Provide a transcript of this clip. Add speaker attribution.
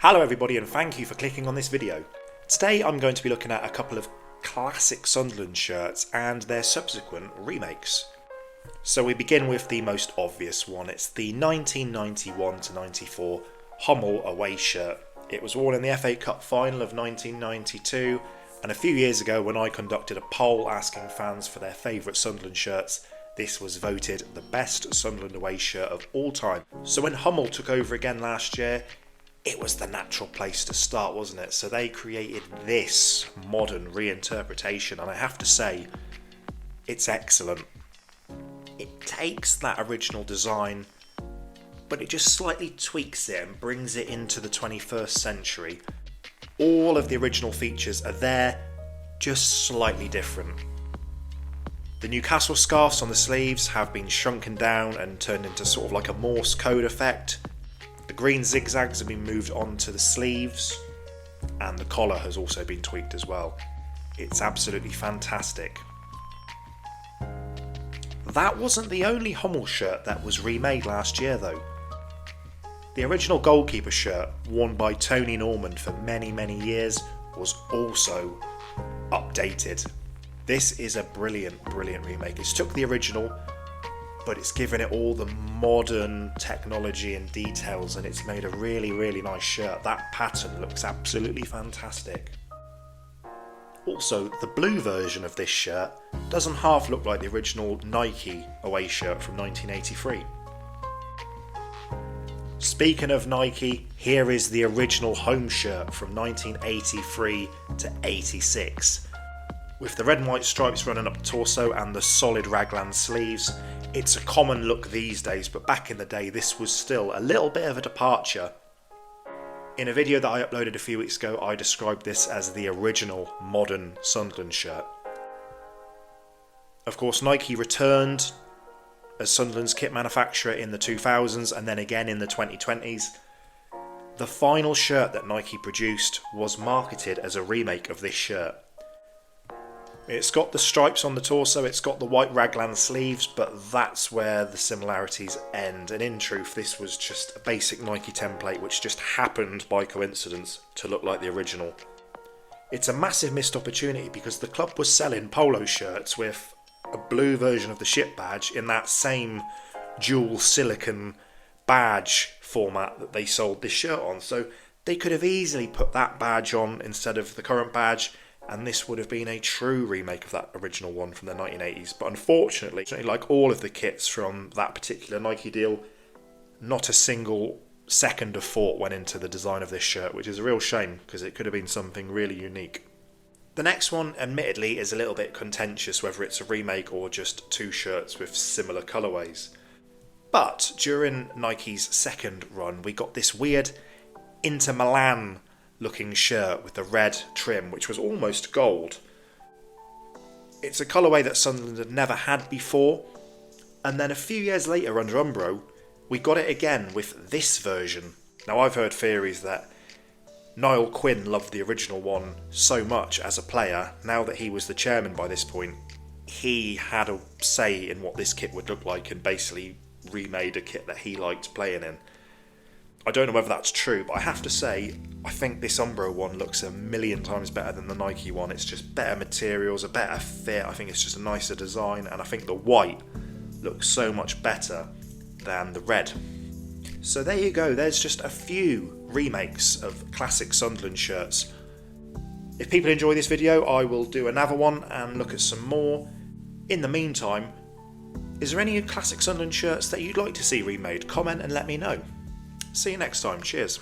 Speaker 1: Hello everybody and thank you for clicking on this video. Today I'm going to be looking at a couple of classic Sunderland shirts and their subsequent remakes. So we begin with the most obvious one. It's the 1991-94 Hummel away shirt. It was worn in the FA Cup final of 1992, and a few years ago when I conducted a poll asking fans for their favourite Sunderland shirts, this was voted the best Sunderland away shirt of all time. So when Hummel took over again last year, it was the natural place to start, wasn't it? So they created this modern reinterpretation, and I have to say, it's excellent. It takes that original design, but it just slightly tweaks it and brings it into the 21st century. All of the original features are there, just slightly different. The Newcastle scarves on the sleeves have been shrunken down and turned into sort of like a Morse code effect. The green zigzags have been moved onto the sleeves, and the collar has also been tweaked as well. It's absolutely fantastic. That wasn't the only Hummel shirt that was remade last year though. The original goalkeeper shirt, worn by Tony Norman for many years, was also updated. This is a brilliant remake. It's took the original, but it's given it all the modern technology and details, and it's made a really nice shirt. That pattern looks absolutely fantastic. Also, the blue version of this shirt doesn't half look like the original Nike away shirt from 1983. Speaking of Nike, here is the original home shirt from 1983 to 86. With the red and white stripes running up the torso and the solid raglan sleeves. It's a common look these days, but back in the day this was still a little bit of a departure. In a video that I uploaded a few weeks ago, I described this as the original modern Sunderland shirt. Of course, Nike returned as Sunderland's kit manufacturer in the 2000s and then again in the 2020s. The final shirt that Nike produced was marketed as a remake of this shirt. It's got the stripes on the torso, it's got the white raglan sleeves, but that's where the similarities end. And in truth, this was just a basic Nike template which just happened by coincidence to look like the original. It's a massive missed opportunity because the club was selling polo shirts with a blue version of the ship badge in that same dual silicon badge format that they sold this shirt on. So they could have easily put that badge on instead of the current badge, and this would have been a true remake of that original one from the 1980s. But unfortunately, like all of the kits from that particular Nike deal, not a single second of thought went into the design of this shirt, which is a real shame because it could have been something really unique. The next one, admittedly, is a little bit contentious whether it's a remake or just two shirts with similar colourways. But during Nike's second run, we got this weird Inter Milan looking shirt with the red trim, which was almost gold. It's a colourway that Sunderland had never had before, and then a few years later under Umbro we got it again with this version. Now I've heard theories that Niall Quinn loved the original one so much as a player, now that he was the chairman by this point, he had a say in what this kit would look like and basically remade a kit that he liked playing in. I don't know whether that's true, but I have to say, I think this Umbro one looks a million times better than the Nike one. It's just better materials, a better fit, I think it's just a nicer design, and I think the white looks so much better than the red. So there you go, there's just a few remakes of classic Sunderland shirts. If people enjoy this video, I will do another one and look at some more. In the meantime, is there any classic Sunderland shirts that you'd like to see remade? Comment and let me know. See you next time. Cheers.